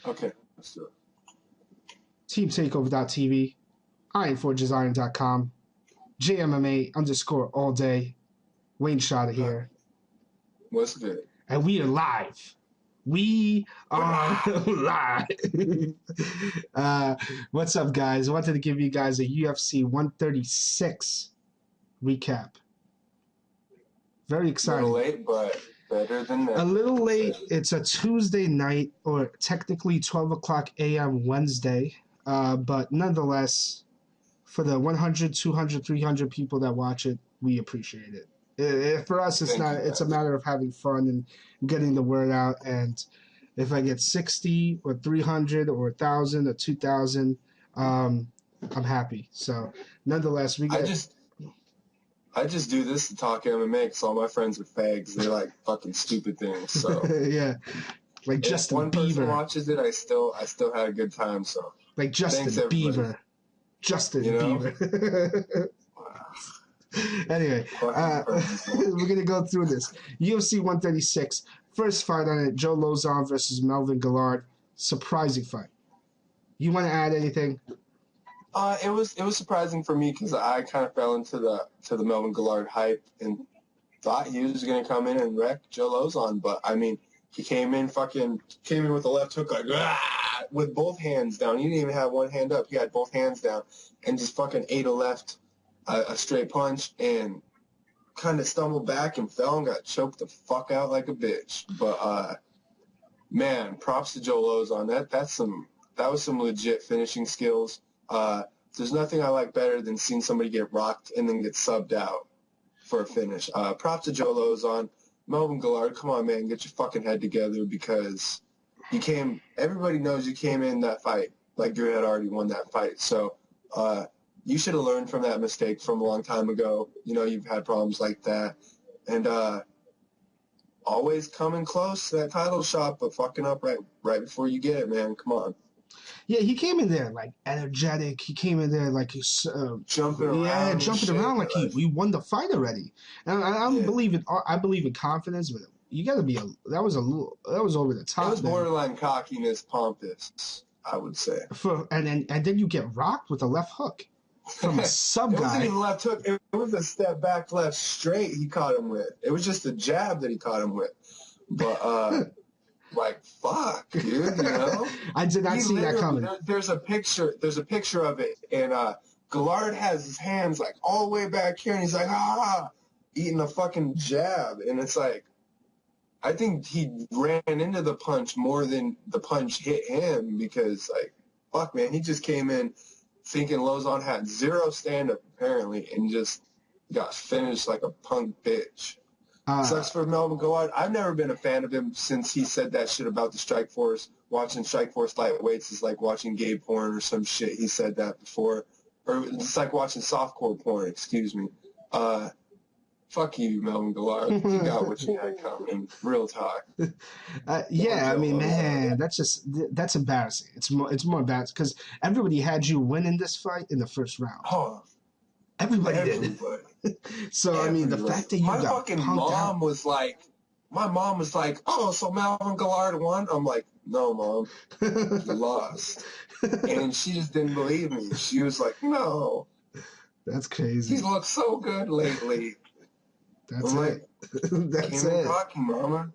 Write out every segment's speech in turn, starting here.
Okay, let's do it. TeamTakeover.tv, IronForgesIron.com, JMMA _ all day. Wayne Shotta here. What's good? And we are live. We are live. What's up, guys? I wanted to give you guys a UFC 136 recap. Very exciting. A little late, but better than that. A little late. It's a Tuesday night, or technically 12 o'clock a.m. Wednesday. But nonetheless, for the 100, 200, 300 people that watch it, we appreciate it. For us, it's it's a matter of having fun and getting the word out. And if I get 60 or 300 or 1,000 or 2,000, I'm happy. So nonetheless, we get... I just do this to talk MMA because all my friends are fags. They like fucking stupid things. So yeah, like Justin Bieber. One person watches it, I still had a good time. So like Justin Bieber. Justin Bieber. Anyway, we're gonna go through this UFC 136. First fight on it: Joe Lauzon versus Melvin Guillard. Surprising fight. You want to add anything? It was surprising for me because I kind of fell into the Melvin Guillard hype and thought he was gonna come in and wreck Joe Lauzon, but I mean he came in with a left hook like with both hands down. He didn't even have one hand up. He had both hands down and just fucking ate a straight punch and kind of stumbled back and fell and got choked the fuck out like a bitch. But man, props to Joe Lauzon. That was some legit finishing skills. There's nothing I like better than seeing somebody get rocked and then get subbed out for a finish. Props to Joe Lauzon. Melvin Guillard, come on, man, get your fucking head together because everybody knows you came in that fight like you had already won that fight. So you should have learned from that mistake from a long time ago. You know, you've had problems like that. And always coming close to that title shot, but fucking up right before you get it, man. Come on. Yeah, he came in there like energetic. He came in there like he's jumping around. Yeah, jumping around like we won the fight already. And I believe in confidence, but you got to be that was over the top. It was borderline cockiness, pompous, I would say. And then you get rocked with a left hook from a sub guy. It wasn't even left hook. It was a step back left straight he caught him with. It was just a jab that he caught him with. But like fuck, dude, you know. I did not see that coming. There's a picture of it, and Guillard has his hands like all the way back here, and he's like eating a fucking jab, and it's like I think he ran into the punch more than the punch hit him because like fuck, man, he just came in thinking Lauzon had zero stand up apparently, and just got finished like a punk bitch. Sucks for Melvin Guillard. I've never been a fan of him since he said that shit about the Strikeforce. Watching Strikeforce lightweights is like watching gay porn or some shit. He said that before. Or it's like watching softcore porn, excuse me. Fuck you, Melvin Guillard. You got what you had coming. Real talk. Yeah, I mean, man, that's embarrassing. It's more embarrassing because everybody had you winning this fight in the first round. Oh, everybody did. So I mean, the fact that you got fucking mom was like, oh, so Melvin Guillard won? I'm like, no, Mom, you lost. And she just didn't believe me. She was like, no. That's crazy. He's looked so good lately. That's it. Like, that's it. Talking, Mama.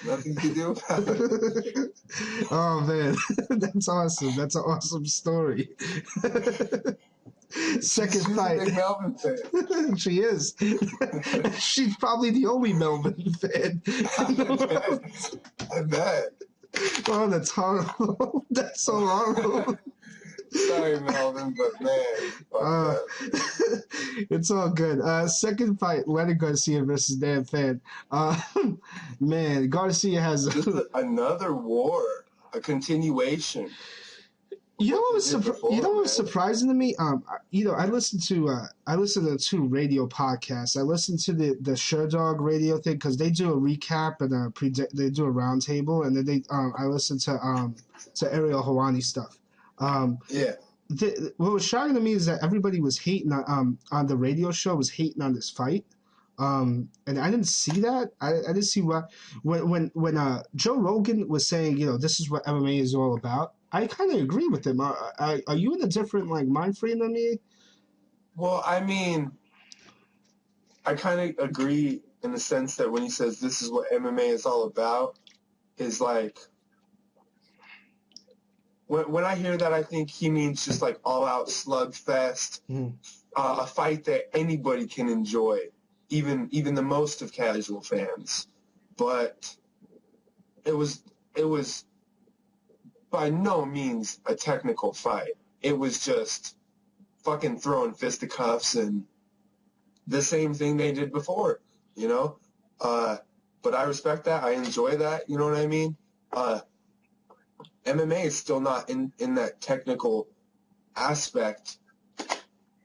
Nothing to do about it. Oh man, that's awesome. That's an awesome story. Second fight. She's a big Melvin fan. She is. She's probably the only Melvin fan. I bet. Oh, that's horrible. That's so horrible. Sorry, Melvin, but man. It's all good. Second fight, Leonard Garcia versus Dan Fan. Man, Garcia has another war, a continuation. You know what was surprising to me? I listened to two radio podcasts. I listened to the Sherdog radio thing because they do a recap and they do a roundtable, and then I listened to Ariel Helwani stuff. Yeah. What was shocking to me is that everybody was hating on the radio show was hating on this fight, And I didn't see that. I didn't see what when Joe Rogan was saying, this is what MMA is all about. I kind of agree with him. Are you in a different like mind frame than me? Well, I mean, I kind of agree in the sense that when he says this is what MMA is all about, is like when I hear that, I think he means just like all out slugfest, Mhm. a fight that anybody can enjoy, even the most of casual fans. But it was by no means a technical fight. It was just fucking throwing fisticuffs and the same thing they did before, you know? But I respect that. I enjoy that. You know what I mean? MMA is still not in that technical aspect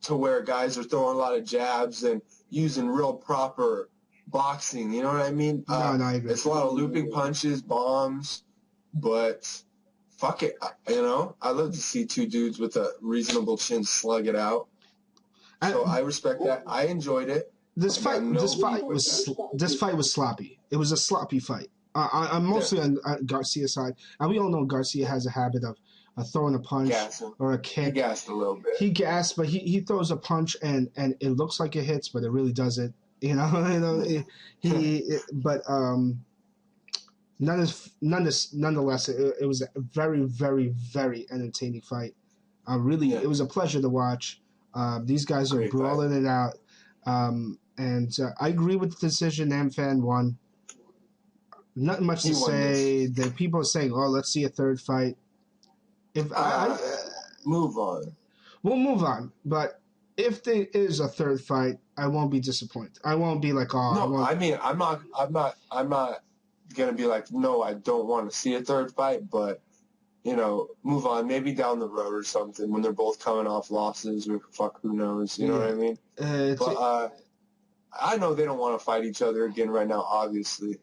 to where guys are throwing a lot of jabs and using real proper boxing. You know what I mean? No, I agree. It's a lot of looping punches, bombs, but fuck it. I love to see two dudes with a reasonable chin slug it out. So I respect that. I enjoyed it. This I got fight, no this beef fight with was that. this fight was sloppy. It was a sloppy fight. I'm mostly on Garcia's side, and we all know Garcia has a habit of throwing a punch Gassing. or a He kick. gassed a little bit. He gassed, but he throws a punch and it looks like it hits, but it really doesn't. But nonetheless, it was a very, very, very entertaining fight. It was a pleasure to watch. These guys are Great fight. brawling it out. And I agree with the decision. Amfan won. Nothing much to He won say. this. The people are saying, "Oh, let's see a third fight." If Move on. we'll move on, but if there is a third fight, I won't be disappointed. I won't be like, "Oh, I No, won't." I mean, I'm not gonna be like, no, I don't want to see a third fight, but move on. Maybe down the road or something when they're both coming off losses or who knows? You know what I mean? But I know they don't want to fight each other again right now, obviously.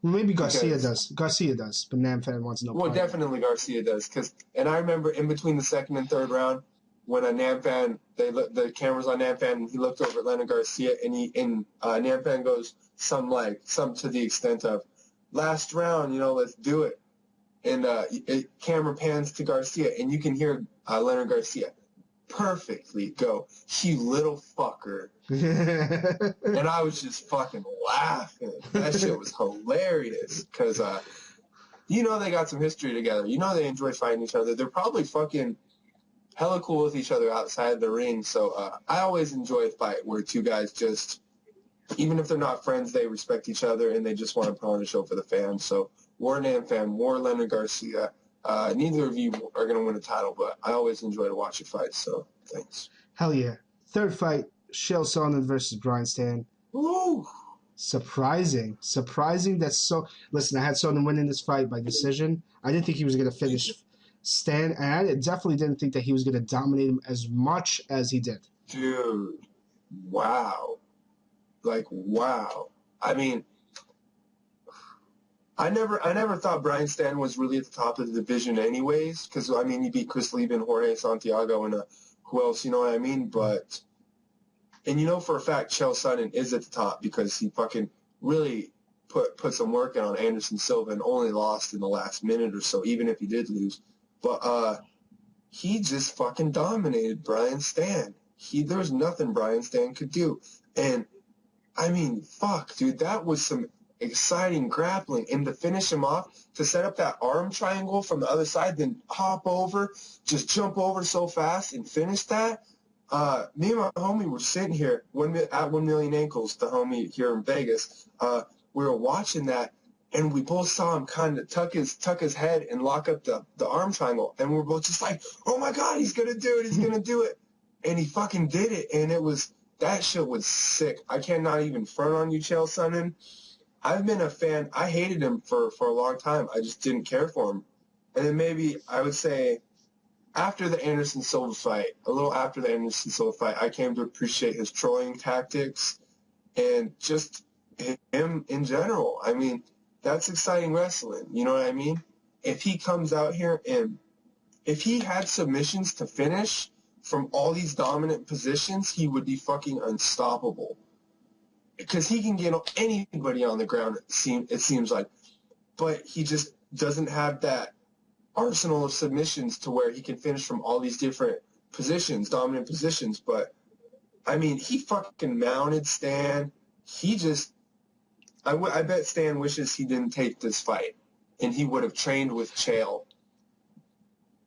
Maybe Garcia does. Garcia does, but Namfan wants no Well, part. definitely Garcia does, and I remember in between the second and third round when Namfan, the cameras on Namfan, and he looked over at Leonard Garcia, and Namfan goes some to the extent of, "Last round, let's do it," and camera pans to Garcia, and you can hear Leonard Garcia perfectly go, "You little fucker." And I was just fucking laughing. That shit was hilarious because, they got some history together. They enjoy fighting each other. They're probably fucking hella cool with each other outside the ring. So I always enjoy a fight where two guys just, even if they're not friends, they respect each other and they just want to put on a show for the fans. So War Namfan, War Leonard Garcia. Neither of you are going to win a title, but I always enjoy to watch your fights. So thanks. Hell yeah! Third fight: Chael Sonnen versus Brian Stann. Woo! Surprising. That's so. Listen, I had Sonnen winning this fight by decision. I didn't think he was going to finish Stan, and I definitely didn't think that he was going to dominate him as much as he did. Dude, wow. Wow. I mean, I never thought Brian Stann was really at the top of the division anyways, because, he beat Chris Lieben, Jorge Santiago, and who else, you know what I mean? But, and for a fact, Chael Sonnen is at the top because he fucking really put some work in on Anderson Silva and only lost in the last minute or so, even if he did lose. But he just fucking dominated Brian Stann. There was nothing Brian Stann could do. And, fuck, dude, that was some exciting grappling. And to finish him off, to set up that arm triangle from the other side, then hop over, just jump over so fast and finish that. Me and my homie were sitting here at 1 Million Ankles, the homie here in Vegas. We were watching that, and we both saw him kind of tuck his head and lock up the arm triangle, and we were both just like, "Oh my god, he's gonna do it! He's gonna do it!" And he fucking did it, and that shit was sick. I cannot even front on you, Chael Sonnen. I've been a fan. I hated him for a long time. I just didn't care for him, and then maybe I would say, after the Anderson Silva fight, a little after the Anderson Silva fight, I came to appreciate his trolling tactics and just him in general. That's exciting wrestling. You know what I mean? If he comes out here and if he had submissions to finish from all these dominant positions, he would be fucking unstoppable. because he can get anybody on the ground. It seems like, but he just doesn't have that arsenal of submissions to where he can finish from all these different positions, dominant positions. But I mean, he fucking mounted Stan. He just, I bet Stan wishes he didn't take this fight, and he would have trained with Chael,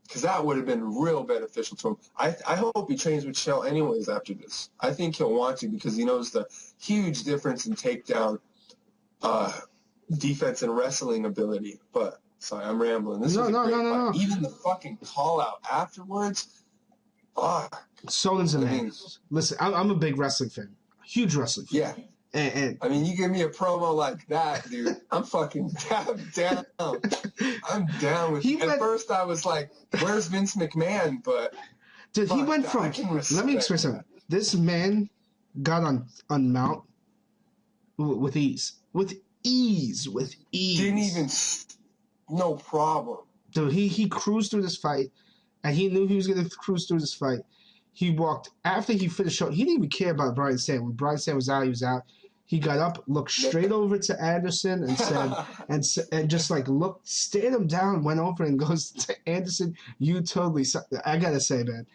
because that would have been real beneficial to him. I hope he trains with Chael anyways after this. I think he'll want to, because he knows the huge difference in takedown, defense, and wrestling ability. But sorry, I'm rambling. This was a great fight. Even the fucking call out afterwards. Solon's an ass. Listen, I'm a big wrestling fan, huge wrestling fan. Yeah. And I mean, you give me a promo like that, dude, I'm fucking down. I'm down with it. At first, I was like, where's Vince McMahon? But dude, he went from. Let me explain something. This man got on Mount with ease. With ease. Didn't even. No problem. Dude, he cruised through this fight, and he knew he was going to cruise through this fight. He walked, after he finished, he didn't even care about Brian Stan. When Brian Stan was out, he was out. He got up, looked straight over to Anderson and said, and just like looked, stared him down, went over and goes to Anderson, you totally, I got to say, man,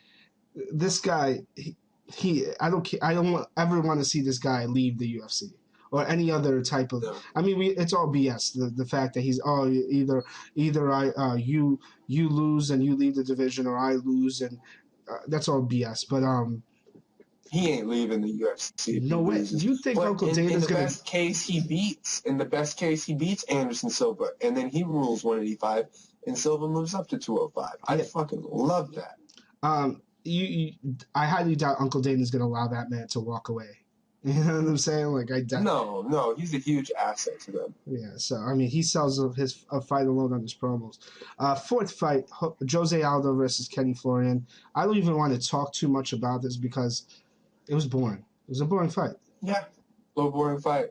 this guy, I don't ever want to see this guy leave the UFC. Or any other type of. I mean, it's all BS. The fact that he's either you lose and you leave the division, or I lose, and that's all BS. But he ain't leaving the UFC. No way. Do you think Uncle Dana's gonna? In the best case, he beats Anderson Silva, and then he rules 185, and Silva moves up to 205. I fucking love that. I highly doubt Uncle Dana's gonna allow that man to walk away. You know what I'm saying? Like, I doubt. No, he's a huge asset to them. Yeah, so I mean, he sells his fight alone on his promos. Fourth fight, Jose Aldo versus Kenny Florian. I don't even want to talk too much about this because it was boring. It was a boring fight. Yeah, a little boring fight.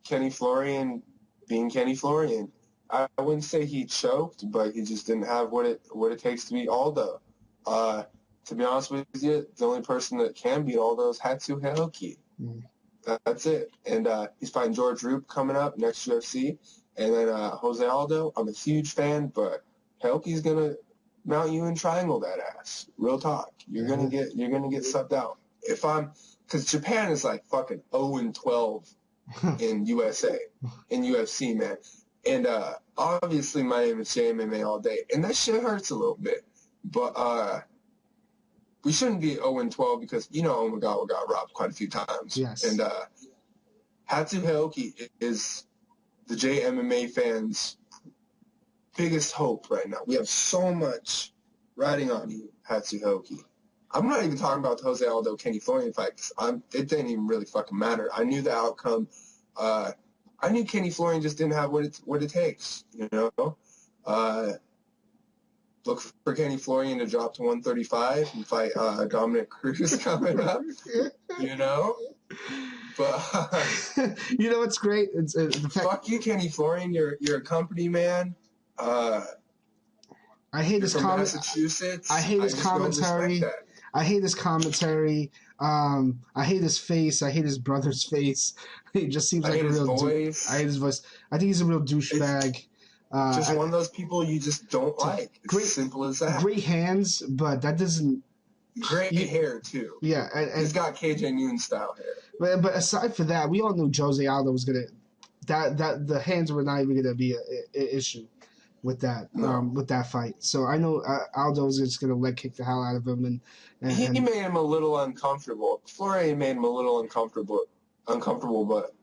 Kenny Florian being Kenny Florian. I wouldn't say he choked, but he just didn't have what it takes to beat Aldo. To be honest with you, the only person that can beat Aldo is Hatsu Haoki. That's it. And he's fighting George Roop coming up next UFC. And then Jose Aldo, I'm a huge fan, but Haoki's gonna mount you and triangle that ass. Real talk. You're gonna get subbed out. Because Japan is like fucking 0-12 in UFC, man. And obviously my name is JMMA all day, and that shit hurts a little bit. But we shouldn't be 0-12 because, Omagawa got robbed quite a few times. Yes. And Hatsu Haoki is the JMMA fans' biggest hope right now. We have so much riding on you, Hatsu Haoki. I'm not even talking about the Jose Aldo Kenny Florian fight because it didn't even really fucking matter. I knew the outcome. I knew Kenny Florian just didn't have what it takes, Look for Kenny Florian to drop to 135 and fight Dominic Cruz coming up, But you know what's great? It's the fact. Fuck you, Kenny Florian. You're a company man. I hate his comments. Massachusetts. I hate his commentary. I hate his commentary. I hate his face. I hate his brother's face. He just seems like a real voice. I hate his voice. I think he's a real douchebag. Just one of those people you just don't like. It's simple as that. Great hands, but that doesn't. Great hair too. Yeah, and he's got KJ Noon style hair. But aside from that, we all knew Jose Aldo was gonna. That the hands were not even gonna be an issue with that with that fight. So I know Aldo was just gonna leg kick the hell out of him, and he made him a little uncomfortable. Florian made him a little uncomfortable, but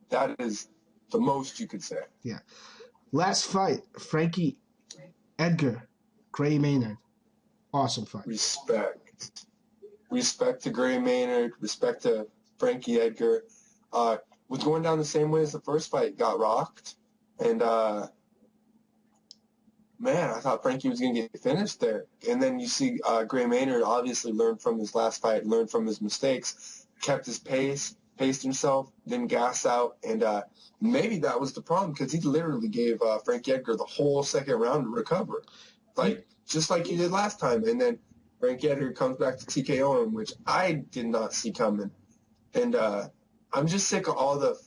that is the most you could say. Yeah. Last fight, Frankie Edgar, Gray Maynard. Awesome fight. Respect to Gray Maynard. Respect to Frankie Edgar. Was going down the same way as the first fight. Got rocked. And, man, I thought Frankie was going to get finished there. And then you see Gray Maynard obviously learned from his last fight, learned from his mistakes, kept his pace, paced himself, didn't gas out, and maybe that was the problem because he literally gave Frankie Edgar the whole second round to recover, just like he did last time. And then Frankie Edgar comes back to TKO him, which I did not see coming. And I'm just sick of all the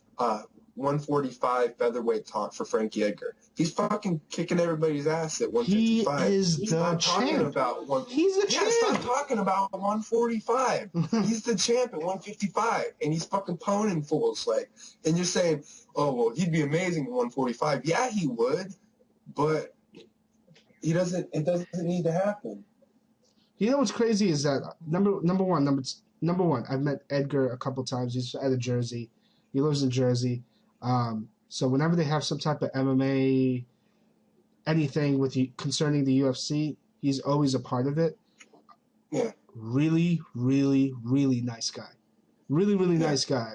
145 featherweight talk for Frankie Edgar. He's fucking kicking everybody's ass at He 155. is the Stop talking champ. about one. He's the Yeah, champ. stop talking about 145. He's the champ at 155, and he's fucking poning fools. Like, and you're saying, oh well, he'd be amazing at 145. Yeah, he would, but he doesn't. It doesn't need to happen. You know what's crazy is that number one. I've met Edgar a couple times. He's out of Jersey. He lives in Jersey. So whenever they have some type of MMA, anything with you concerning the UFC, he's always a part of it. Yeah. Really, really, really nice guy. Really, really nice guy.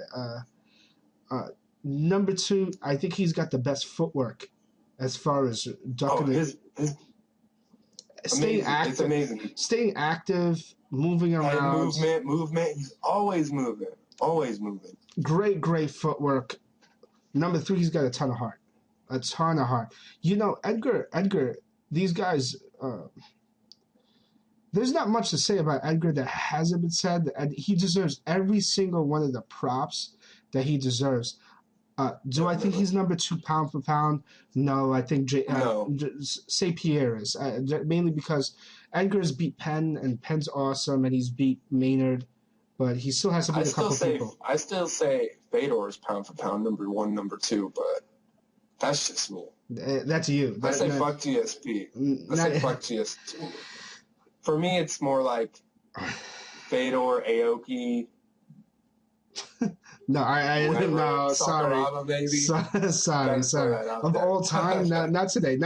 Number two, I think he's got the best footwork as far as ducking his staying amazing. active. It's amazing. Staying active, moving around. Movement. He's always moving. Always moving. Great footwork. Number three, he's got a ton of heart. A ton of heart. You know, Edgar, these guys, there's not much to say about Edgar that hasn't been said. He deserves every single one of the props that he deserves. Do I think he's number 2 pound for pound? No, I think St. Pierre is. Mainly because Edgar's beat Penn, and Penn's awesome, and he's beat Maynard, but he still has to beat a couple people. I still say Fedor is pound for pound number 1, number 2, but that's just me. That's you. I say fuck GSP. I say fuck GSP. For me, it's more like Fedor, Aoki. No, no, sorry. Sorry. Of all time, not today.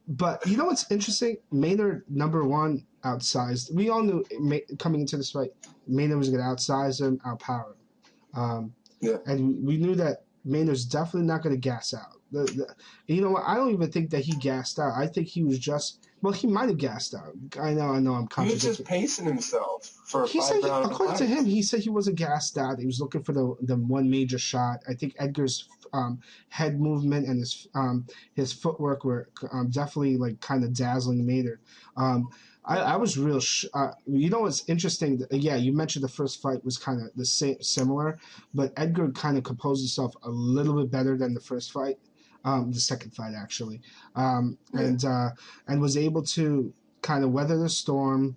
But you know what's interesting? Maynard, number 1, outsized. We all knew coming into this fight, Maynard was going to outsize him, outpower him. And we knew that Maynard's definitely not going to gas out. You know what? I don't even think that he gassed out. I think he was just... Well, he might have gassed out. I know I'm contradicting. He was just pacing himself for a 5-round according to him, he said he wasn't gassed out. He was looking for the one major shot. I think Edgar's head movement and his footwork were definitely like kind of dazzling Maynard. I was real. You know what's interesting? Yeah, you mentioned the first fight was kind of the same, similar, but Edgar kind of composed himself a little bit better than the first fight. The second fight actually, and was able to kind of weather the storm,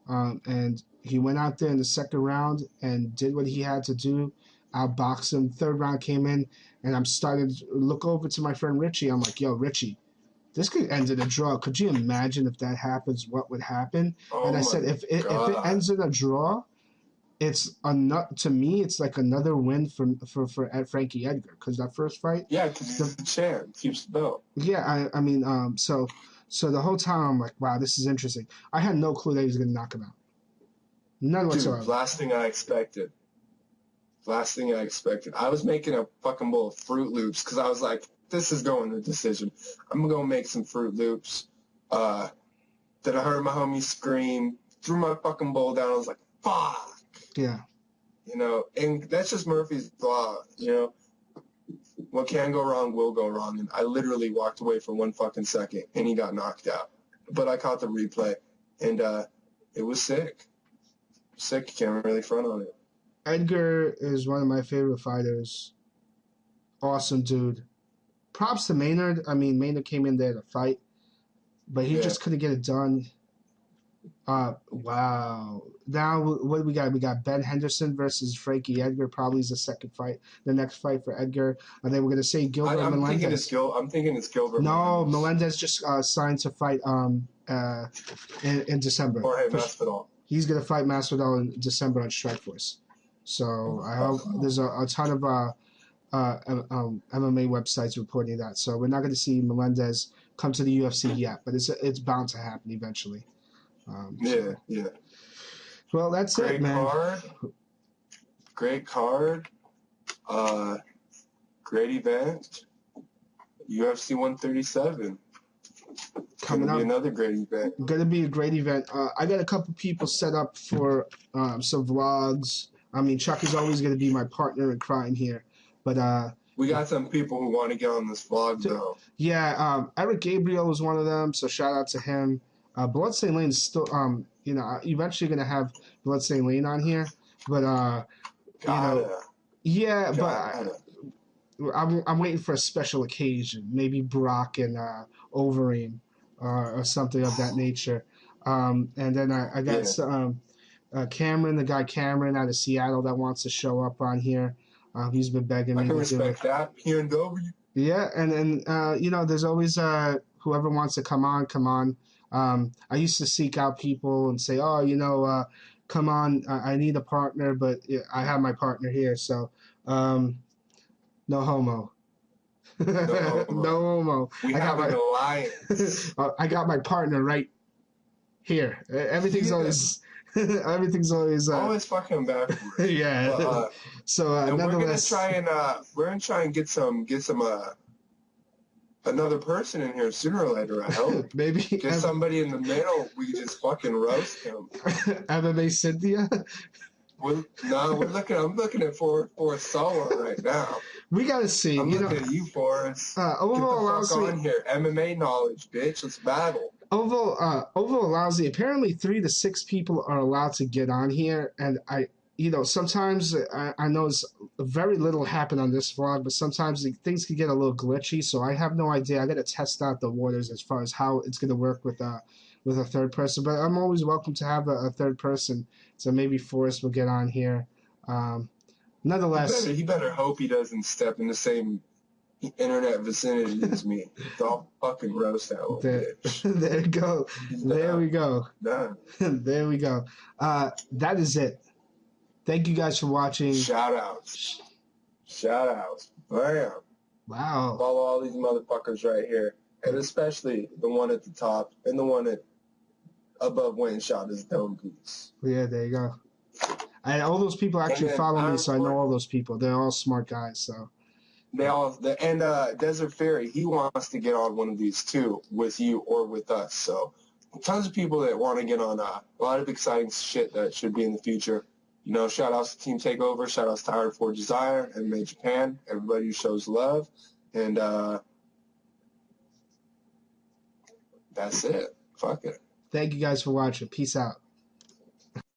and he went out there in the second round and did what he had to do, outboxed him. Third round came in, and I'm starting to look over to my friend Richie. I'm like, yo, Richie, this could end in a draw. Could you imagine if that happens? What would happen? And I said, if it ends in a draw, it's to me, it's like another win for Frankie Edgar, because that first fight. Yeah, because he's the champ, keeps the belt. Yeah, I mean, so the whole time I'm like, wow, this is interesting. I had no clue that he was going to knock him out. None whatsoever. Dude, last thing I expected. I was making a fucking bowl of Fruit Loops because I was like, this is going to decision. I'm going to go make some Fruit Loops. Then I heard my homie scream, threw my fucking bowl down. I was like, fuck. Yeah. You know, and that's just Murphy's Law, you know. What can go wrong will go wrong. And I literally walked away for 1 fucking second, and he got knocked out. But I caught the replay, and it was sick. Sick, can't really front on it. Edgar is one of my favorite fighters. Awesome dude. Props to Maynard. I mean, Maynard came in there to fight, but he just couldn't get it done. Wow. Now, what do we got? We got Ben Henderson versus Frankie Edgar. Probably is the next fight for Edgar. And then we're gonna say Gilbert Melendez. I'm thinking it's Gilbert. No, Melendez just signed to fight in December. Jorge Masvidal. He's gonna fight Masvidal in December on Strikeforce. So I hope there's a ton of MMA websites reporting that. So we're not gonna see Melendez come to the UFC yet, but it's bound to happen eventually. Yeah. Well, that's it, man. Great card. Great event. UFC 137. Coming up. Another great event. Gonna be a great event. I got a couple people set up for some vlogs. I mean, Chuck is always gonna be my partner in crime here, but we got some people who want to get on this vlog though. Yeah, Eric Gabriel was one of them, so shout out to him. Bloodstained Lane is still, eventually going to have Bloodstained Lane on here. But you know, Gotta. yeah, but Gotta. I'm waiting for a special occasion, maybe Brock and Overeem or something of that nature. And then I got Yeah. Cameron, the guy Cameron out of Seattle that wants to show up on here. He's been begging I me can to do it. respect that. PNW. Yeah, and you know, there's always whoever wants to come on, come on. I used to seek out people and say, oh, you know, come on, I need a partner, but yeah, I have my partner here, so no homo. No No homo. homo. We I got have an my alliance. I got my partner right here. Everything's Yeah. always everything's always Always fucking backwards. yeah. But So and nonetheless, we're gonna try and get some another person in here sooner or later. I hope. maybe Get somebody in the middle. We can just fucking roast him. MMA Cynthia. We're looking. I'm looking at for Solo right now. We gotta see. I'm You know, looking at you, Forrest. Get Ovo the fuck allows me. on here. MMA knowledge, bitch. Let's battle. Ovo allows me. Apparently, 3 to 6 people are allowed to get on here, and you know, sometimes I know very little happen on this vlog, but sometimes things can get a little glitchy. So I have no idea. I got to test out the waters as far as how it's gonna work with a third person. But I'm always welcome to have a third person. So maybe Forrest will get on here. Um, Nonetheless, He better hope he doesn't step in the same internet vicinity as me. I'll fucking roast that little bitch. there you go. There we go. Done. There we go. That is it. Thank you guys for watching. Shout outs. Shout outs. Bam. Wow. Follow all these motherfuckers right here. And especially the one at the top and the one at above Wayne shot his dome piece. Yeah, there you go. And all those people actually follow me, so I know all those people. They're all smart guys, so. Desert Fairy, he wants to get on one of these too, with you or with us. So tons of people that want to get on a lot of exciting shit that should be in the future. You know, shout outs to Team Takeover, shout outs to Iron Forge Desire, MMA Japan, everybody who shows love. And that's it. Fuck it. Thank you guys for watching. Peace out.